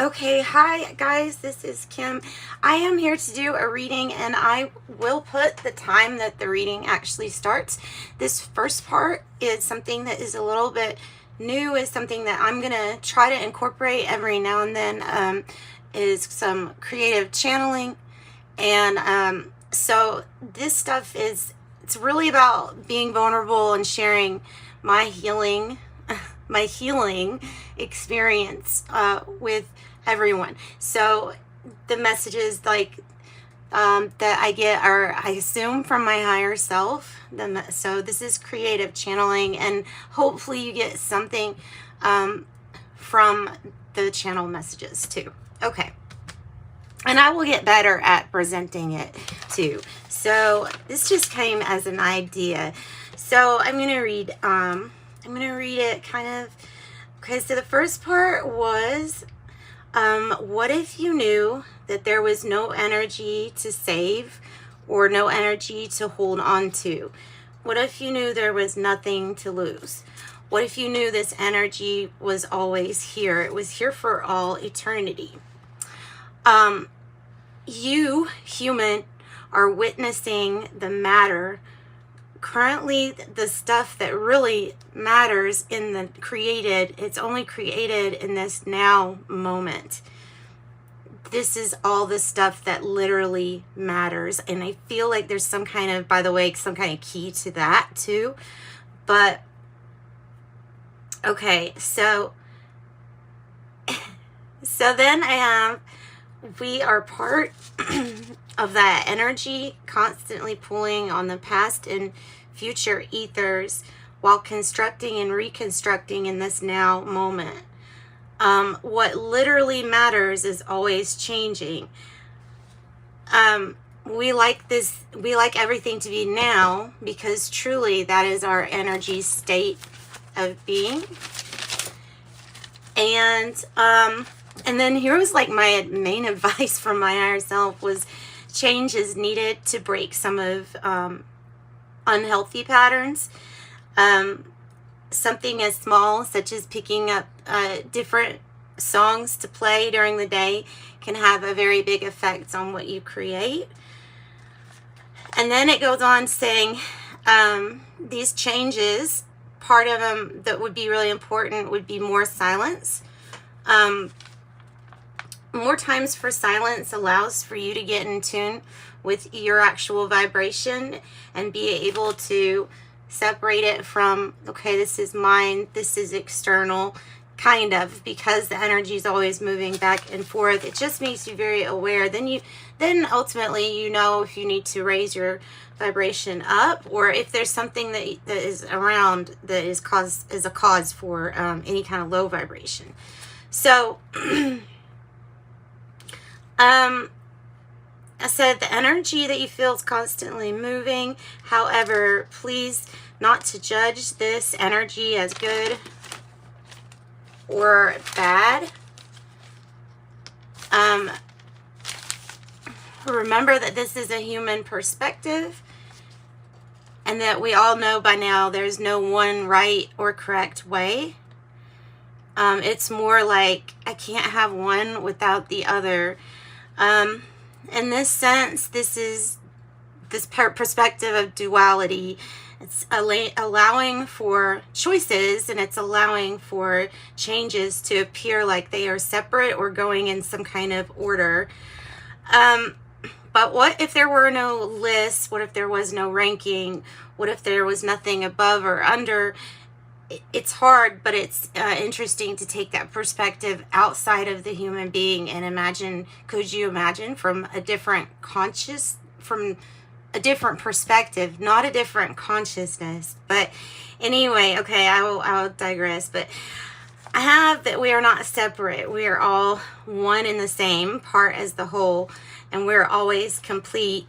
Okay, hi guys, this is Kim. I am here to do a reading, and I will put the time that the reading actually starts. This first part is something that is a little bit new, is something that I'm going to try to incorporate every now and then, is some creative channeling. And so this stuff it's really about being vulnerable and sharing my healing experience with everyone. So the messages that I get are, I assume, from my higher self. So this is creative channeling, and hopefully you get something from the channel messages too. Okay. And I will get better at presenting it too. So this just came as an idea. So I'm going to read it kind of. Okay, so the first part was, what if you knew that there was no energy to save or no energy to hold on to? What if you knew there was nothing to lose? What if you knew this energy was always here? It was here for all eternity. You, human, are witnessing the matter. Currently, the stuff that really matters in the created, it's only created in this now moment. This is all the stuff that literally matters. And I feel like there's some kind of, by the way, some kind of key to that too. But, okay, so then I have, we are part of that energy constantly pulling on the past and future ethers while constructing and reconstructing in this now moment. What literally matters is always changing. We like everything to be now, because truly that is our energy state of being. And then here was like my main advice from my higher self was, change is needed to break some of unhealthy patterns. Something as small such as picking up different songs to play during the day can have a very big effect on what you create. And then it goes on saying, these changes, part of them that would be really important would be more silence. More times for silence allows for you to get in tune with your actual vibration and be able to separate it from, okay, this is mine, this is external, kind of, because the energy is always moving back and forth. It just makes you very aware. Then ultimately you know if you need to raise your vibration up, or if there's something that is around that is a cause for any kind of low vibration. So I said the energy that you feel is constantly moving. However, please not to judge this energy as good or bad. Remember that this is a human perspective, and that we all know by now there's no one right or correct way. It's more like I can't have one without the other. In this sense, this is this perspective of duality. It's allowing for choices, and it's allowing for changes to appear like they are separate or going in some kind of order. But what if there were no lists? What if there was no ranking? What if there was nothing above or under? It's hard, but it's interesting to take that perspective outside of the human being and imagine, could you imagine from a different perspective, not a different consciousness. But anyway, okay, I will digress. But I have that we are not separate. We are all one and the same, part as the whole, and we're always complete.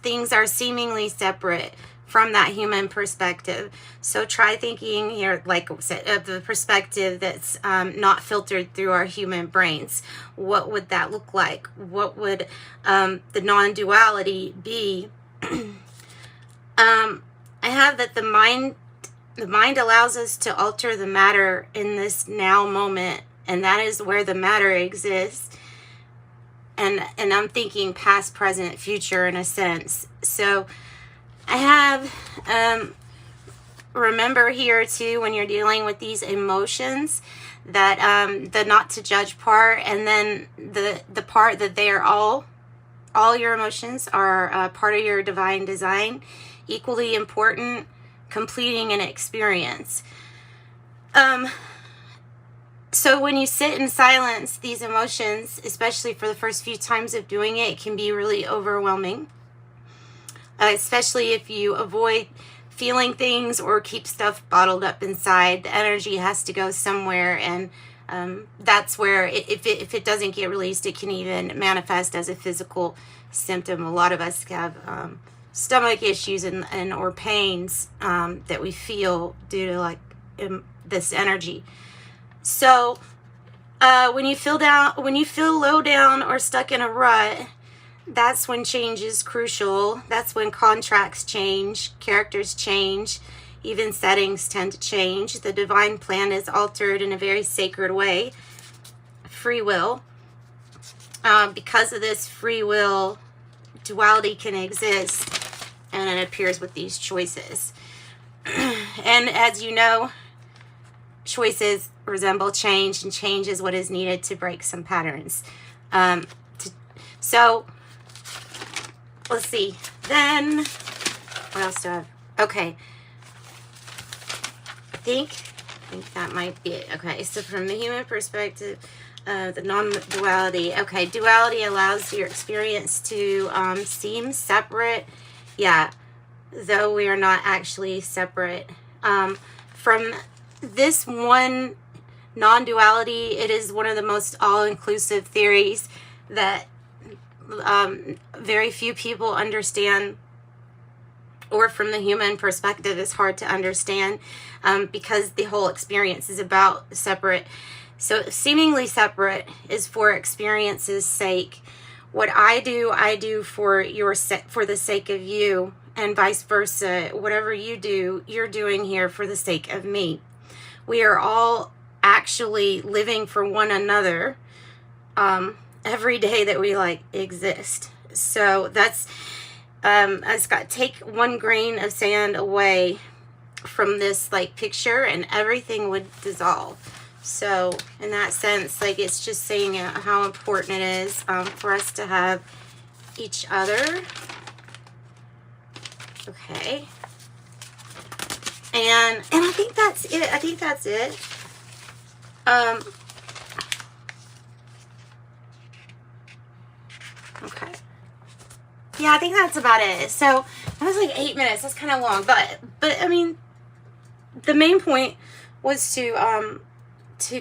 Things are seemingly separate from that human perspective. So try thinking here, like I said, of the perspective that's not filtered through our human brains. What would that look like? What would the non-duality be? I have that the mind allows us to alter the matter in this now moment and that is where the matter exists. And I'm thinking past, present, future in a sense. So I have, remember here too, when you're dealing with these emotions, that the not to judge part, and then the part that they are all your emotions are part of your divine design, equally important, completing an experience. So when you sit in silence, these emotions, especially for the first few times of doing it, can be really overwhelming. Especially if you avoid feeling things or keep stuff bottled up inside. The energy has to go somewhere, and that's where if it doesn't get released, it can even manifest as a physical symptom. A lot of us have stomach issues and or pains that we feel due to like this energy. So when you feel low down or stuck in a rut, that's when change is crucial. That's when contracts change, characters change, even settings tend to change. The divine plan is altered in a very sacred way. Free will. Because of this free will, duality can exist, and it appears with these choices. And as you know, choices resemble change, and change is what is needed to break some patterns. So let's see. Then what else do I have? Okay. I think that might be it. Okay, so from the human perspective, the non-duality. Okay, duality allows your experience to seem separate. Yeah, though we are not actually separate. From this one non-duality, it is one of the most all-inclusive theories that very few people understand, or from the human perspective is hard to understand, because the whole experience is about separate. So seemingly separate is for experience's sake. What I do for the sake of you, and vice versa. Whatever you do, you're doing here for the sake of me. We are all actually living for one another every day that we exist. So that's take one grain of sand away from this picture, and everything would dissolve. So in that sense, it's just saying how important it is for us to have each other. Okay. And I think that's it. Okay. Yeah, I think that's about it. So that was 8 minutes. That's kind of long, but I mean, the main point was to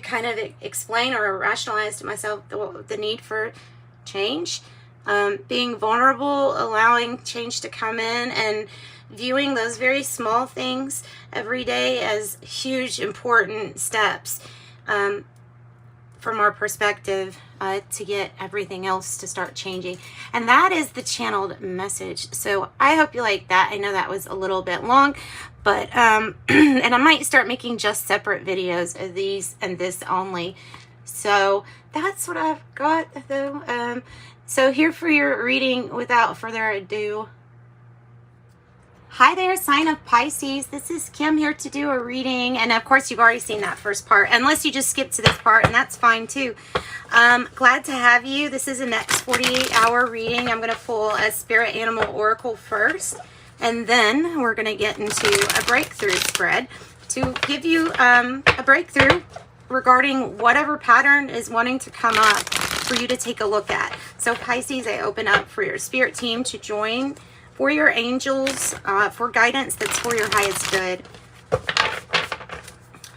kind of explain or rationalize to myself the need for change, being vulnerable, allowing change to come in, and viewing those very small things every day as huge, important steps from our perspective to get everything else to start changing. And that is the channeled message. So I hope you like that. I know that was a little bit long, but and I might start making just separate videos of these and this only. So that's what I've got though. So here for your reading, without further ado. Hi there, sign of Pisces. This is Kim here to do a reading. And of course, you've already seen that first part, unless you just skipped to this part, and that's fine too. Glad to have you. This is the next 48-hour reading. I'm going to pull a spirit animal oracle first, and then we're going to get into a breakthrough spread to give you a breakthrough regarding whatever pattern is wanting to come up for you to take a look at. So Pisces, I open up for your spirit team to join, for your angels, for guidance that's for your highest good.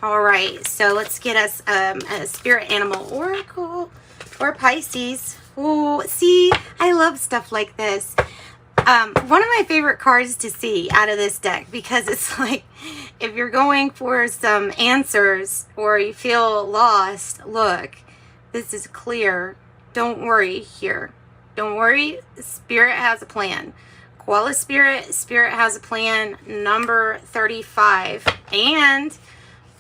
All right, so let's get us a spirit animal oracle for Pisces. Oh, see, I love stuff like this. One of my favorite cards to see out of this deck, because it's if you're going for some answers or you feel lost, look, this is clear. Don't worry here. Don't worry, Spirit has a plan. Koala Spirit has a plan, number 35. And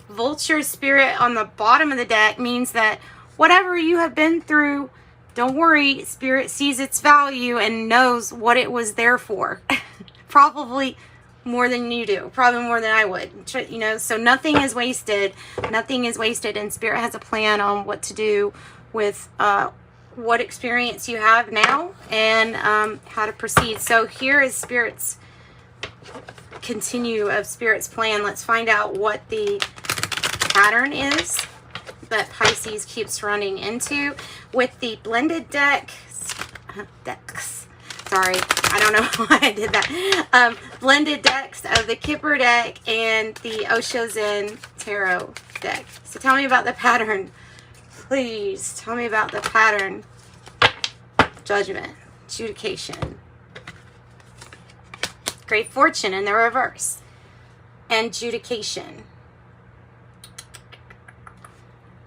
Vulture Spirit on the bottom of the deck means that whatever you have been through, don't worry, Spirit sees its value and knows what it was there for. Probably more than you do, probably more than I would, you know, so nothing is wasted. Nothing is wasted, and Spirit has a plan on what to do with what experience you have now and how to proceed. So here is Spirit's Spirit's plan. Let's find out what the pattern is that Pisces keeps running into with the blended decks. Sorry, I don't know why I did that. Blended decks of the Kipper deck and the Osho Zen Tarot deck. So tell me about the pattern. Please tell me about the pattern. Judgment, adjudication, great fortune in the reverse, and adjudication.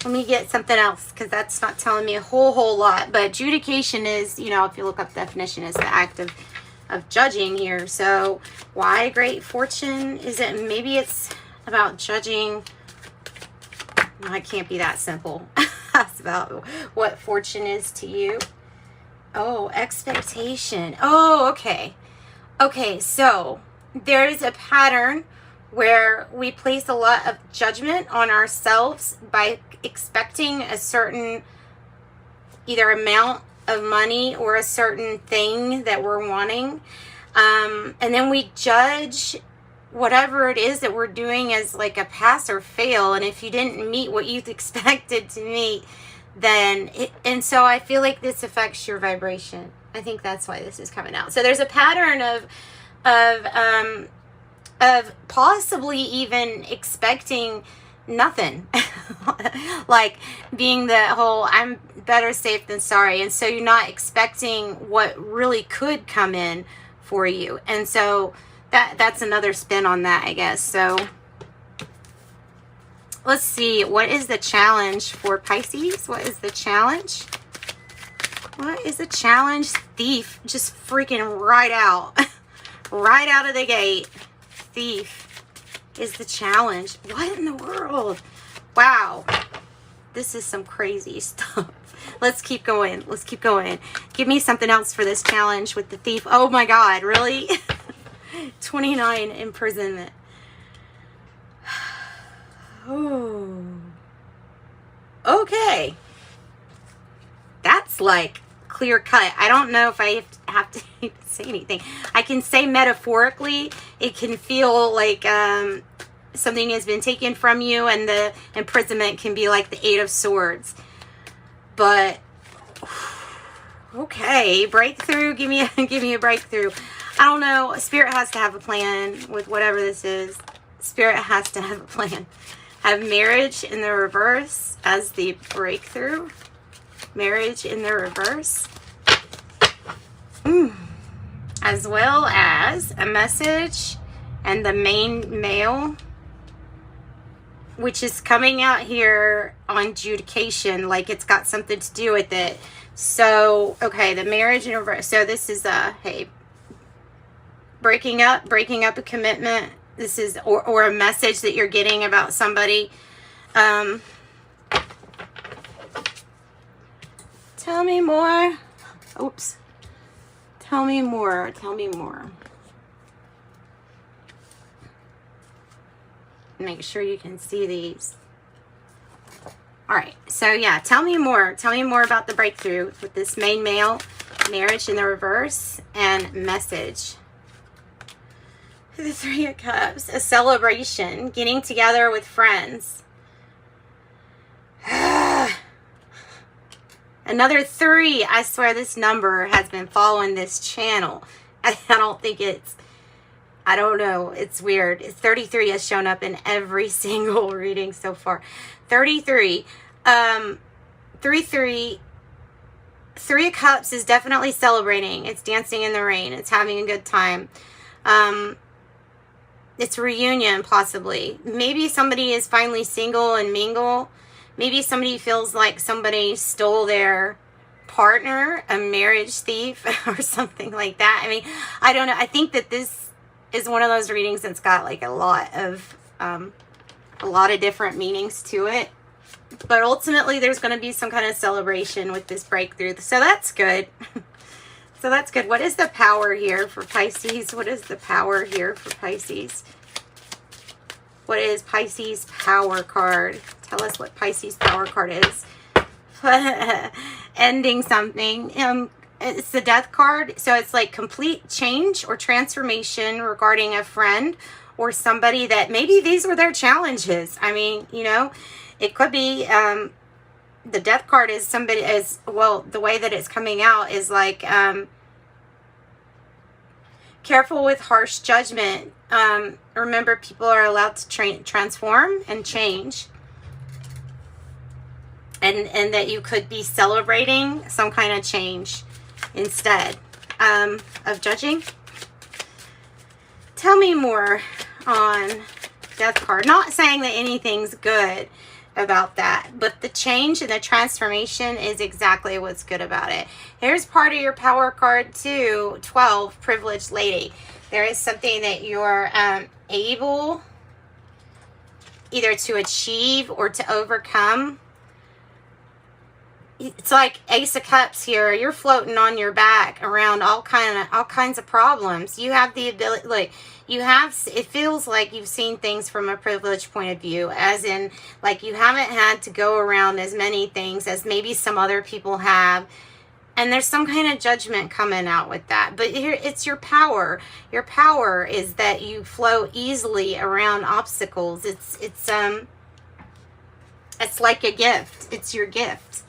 Let me get something else because that's not telling me a whole lot. But adjudication is, you know, if you look up the definition, is the act of judging here. So why great fortune? Is it, maybe it's about judging? No, it can't be that simple. That's about what fortune is to you. Oh, expectation. Oh, okay. Okay, so there is a pattern where we place a lot of judgment on ourselves by expecting a certain either amount of money or a certain thing that we're wanting. And then we judge whatever it is that we're doing as like a pass or fail. And if you didn't meet what you expected to meet, then and so I feel like this affects your vibration. I think that's why this is coming out. So there's a pattern of possibly even expecting nothing. Like being the whole I'm better safe than sorry, and so you're not expecting what really could come in for you. And so that's another spin on that, I guess. So let's see, what is the challenge for Pisces? What is the challenge? What is the challenge? Thief, just freaking right out. Right out of the gate. Thief is the challenge. What in the world? Wow. This is some crazy stuff. Let's keep going. Let's keep going. Give me something else for this challenge with the thief. Oh my God, really? 29 imprisonment. Oh. Okay. That's like clear cut. I don't know if I have to even say anything. I can say metaphorically, it can feel like something has been taken from you, and the imprisonment can be like the Eight of Swords. But okay, breakthrough. Give me a breakthrough. I don't know. Spirit has to have a plan with whatever this is. Spirit has to have a plan. Have marriage in the reverse as the breakthrough. Marriage in the reverse. As well as a message and the main male, which is coming out here on adjudication, like it's got something to do with it. So, okay, the marriage in reverse. So this is hey, breaking up a commitment. This is, or a message that you're getting about somebody. Tell me more. Oops. Tell me more. Tell me more. Make sure you can see these. All right. So yeah, tell me more. Tell me more about the breakthrough with this main male, marriage in the reverse, and message. The Three of Cups, a celebration, getting together with friends. Another 3. I swear this number has been following this channel. I don't think it's, I don't know. It's weird. 33 has shown up in every single reading so far. 33. 3 of Cups is definitely celebrating. It's dancing in the rain. It's having a good time. It's reunion, possibly. Maybe somebody is finally single and mingle. Maybe somebody feels like somebody stole their partner, a marriage thief or something like that. I mean, I don't know. I think that this is one of those readings that's got like a lot of a lot of different meanings to it. But ultimately, there's going to be some kind of celebration with this breakthrough. So that's good. So that's good. What is the power here for Pisces? What is the power here for Pisces? What is Pisces power card? Tell us what Pisces power card is. Ending something. It's the death card. So it's like complete change or transformation regarding a friend or somebody that maybe these were their challenges. I mean, you know, it could be the death card is somebody as well. The way that it's coming out is like careful with harsh judgment. Remember, people are allowed to transform and change. And that you could be celebrating some kind of change instead of judging. Tell me more on death card. Not saying that anything's good about that, but the change and the transformation is exactly what's good about it. Here's part of your power card too. 12, privileged lady. There is something that you're able either to achieve or to overcome. It's like Ace of Cups here. You're floating on your back around all kinds of problems. You have the ability, like it feels like you've seen things from a privileged point of view, as in like you haven't had to go around as many things as maybe some other people have. And there's some kind of judgment coming out with that. But here, it's your power. Your power is that you flow easily around obstacles. It's like a gift. It's your gift.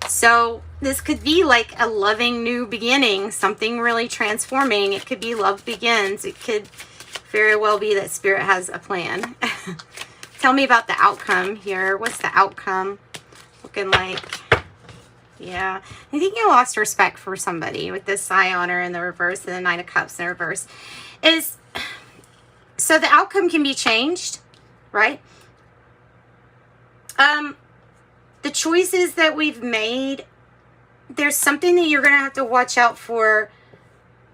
So this could be like a loving new beginning, something really transforming. It could be love begins. It could very well be that Spirit has a plan. Tell me about the outcome here. What's the outcome looking like? Yeah, I think you lost respect for somebody with this Scion in the reverse and the Nine of Cups in the reverse. So the outcome can be changed, right? The choices that we've made, there's something that you're going to have to watch out for,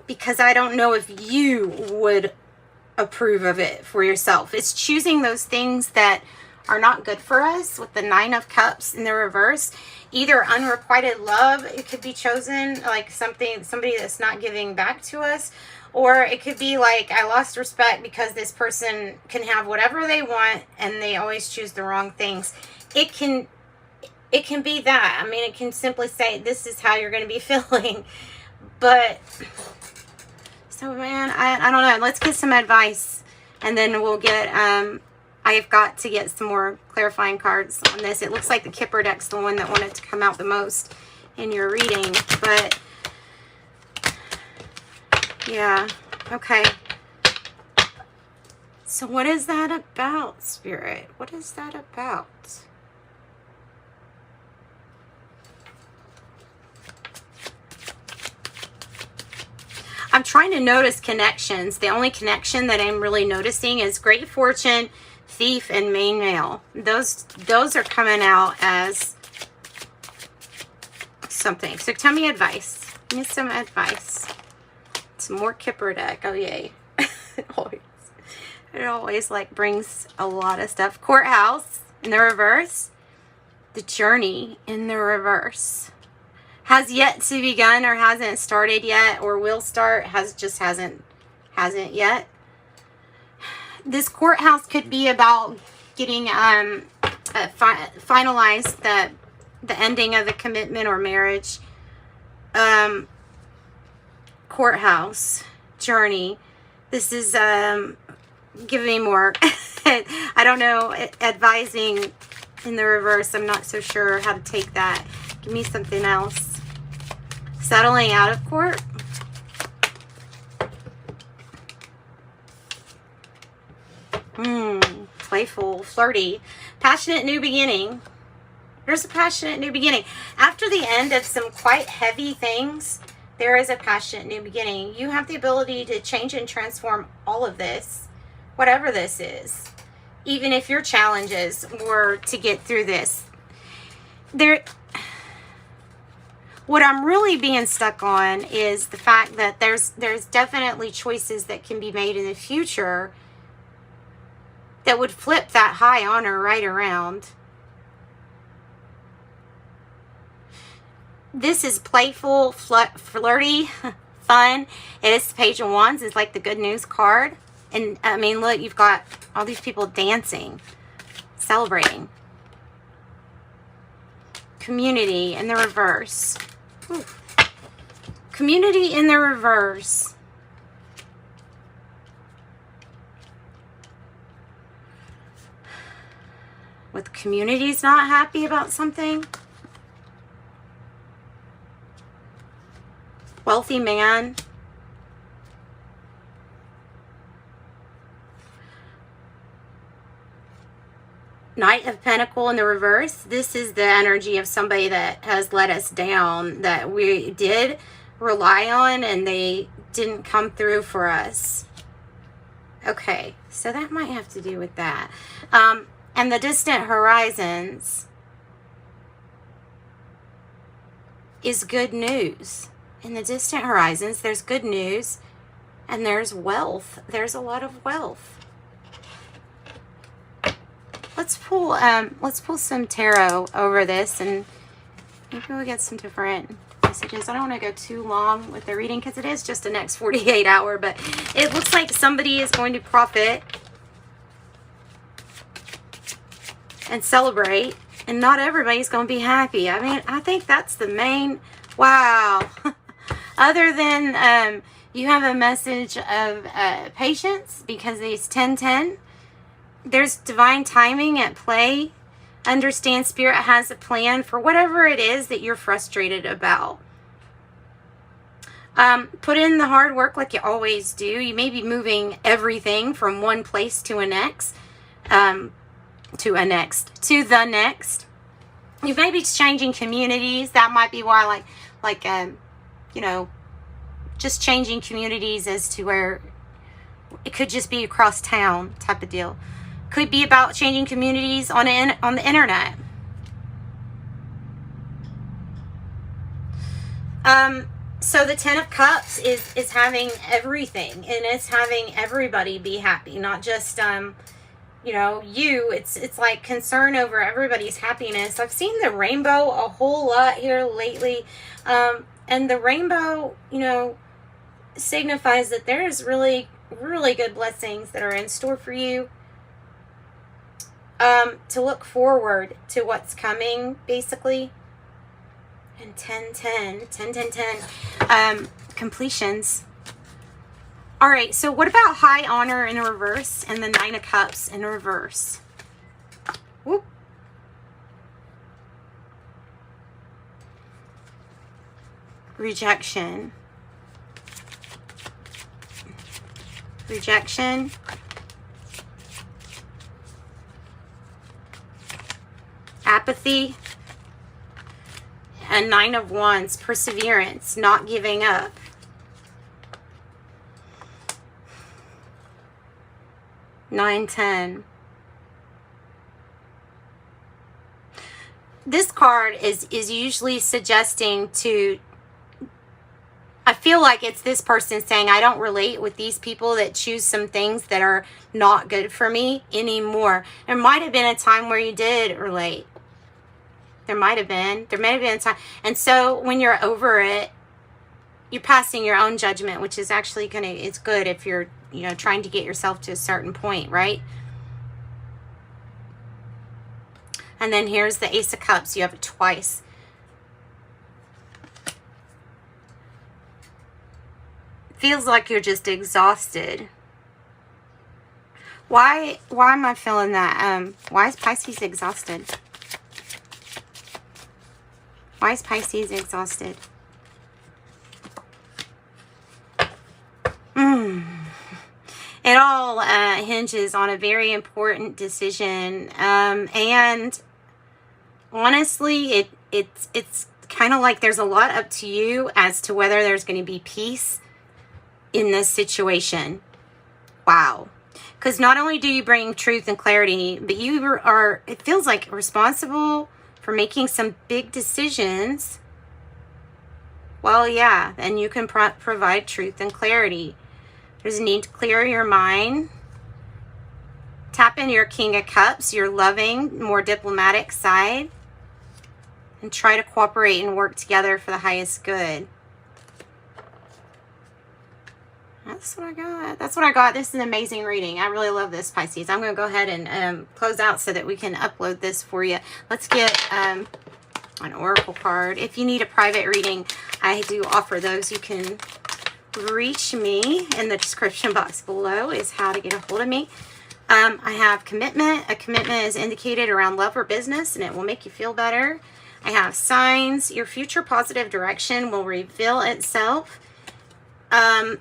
because I don't know if you would approve of it for yourself. It's choosing those things that are not good for us with the Nine of Cups in the reverse. Either unrequited love, it could be chosen, like somebody that's not giving back to us, or it could be like I lost respect because this person can have whatever they want and they always choose the wrong things. It can be that. I mean, it can simply say this is how you're going to be feeling. But so man, I don't know. Let's get some advice, and then we'll get I've got to get some more clarifying cards on this. It looks like the Kipper deck's the one that wanted to come out the most in your reading, but yeah, okay. So what is that about, Spirit? What is that about? I'm trying to notice connections. The only connection that I'm really noticing is Great Fortune, Thief, and Main Male. Those are coming out as something. So tell me advice. Give me some advice. Some more Kipper deck. Oh yay. It always like brings a lot of stuff. Courthouse in the reverse. The Journey in the reverse. Has yet to begun, or hasn't started yet, or will start. Hasn't yet. This Courthouse could be about getting finalized the ending of the commitment or marriage. Courthouse, Journey. This is give me more. I don't know. Advising in the reverse. I'm not so sure how to take that. Give me something else. Settling out of court. Playful, flirty, passionate new beginning. There's a passionate new beginning. After the end of some quite heavy things, there is a passionate new beginning. You have the ability to change and transform all of this, whatever this is. Even if your challenges were to get through this. What I'm really being stuck on is the fact that there's definitely choices that can be made in the future that would flip that high honor right around. This is playful, flirty, fun. It is the Page of Wands. It's like the good news card. And I mean, look, you've got all these people dancing, celebrating. Community in the reverse. Ooh. Community in the reverse. With communities not happy about something. Wealthy man. Knight of Pentacles in the reverse. This is the energy of somebody that has let us down, that we did rely on and they didn't come through for us. Okay, so that might have to do with that. And the distant horizons is good news. In the distant horizons, there's good news and there's wealth. There's a lot of wealth. Let's pull some tarot over this and maybe we'll get some different messages. I don't want to go too long with the reading because it is just the next 48 hour, but it looks like somebody is going to profit and celebrate, and not everybody's going to be happy. I mean, I think that's the main, wow. Other than you have a message of patience because it's 10-10. There's divine timing at play. Understand Spirit has a plan for whatever it is that you're frustrated about. Put in the hard work like you always do. You may be moving everything from one place to the next. You may be changing communities. That might be why, you know, just changing communities as to where it could just be across town type of deal. Could be about changing communities on the internet. So the Ten of Cups is having everything, and it's having everybody be happy, not just you know, you. It's like concern over everybody's happiness. I've seen the rainbow a whole lot here lately, and the rainbow, you know, signifies that there is really good blessings that are in store for you. To look forward to what's coming, basically. And 10-10, completions. All right, so what about high honor in reverse and the Nine of Cups in reverse? Whoop. Rejection. Rejection. Apathy. And Nine of Wands, perseverance, not giving up. 9-10. This card is usually suggesting to, I feel like it's this person saying, I don't relate with these people that choose some things that are not good for me anymore. There might have been a time where you did relate. There might have been a time. And so when you're over it, you're passing your own judgment, which is actually it's good if you're, you know, trying to get yourself to a certain point, right? And then here's the Ace of Cups. You have it twice. Feels like you're just exhausted. Why am I feeling that? Why is Pisces exhausted? Why is Pisces exhausted? It all hinges on a very important decision. And honestly, it's kind of like there's a lot up to you as to whether there's going to be peace in this situation. Wow. Because not only do you bring truth and clarity, but you are, it feels like, responsible for making some big decisions. Well, yeah, and you can provide truth and clarity. There's a need to clear your mind. Tap into your King of Cups, your loving, more diplomatic side, and try to cooperate and work together for the highest good. That's what I got. That's what I got. This is an amazing reading. I really love this, Pisces. I'm going to go ahead and close out so that we can upload this for you. Let's get an oracle card. If you need a private reading, I do offer those. You can reach me in the description box below is how to get a hold of me. I have commitment. A commitment is indicated around love or business, and it will make you feel better. I have signs. Your future positive direction will reveal itself. And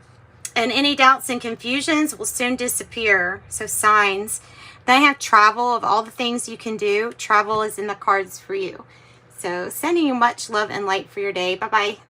any doubts and confusions will soon disappear. So signs. Then I have travel. Of all the things you can do, travel is in the cards for you. So sending you much love and light for your day. Bye-bye.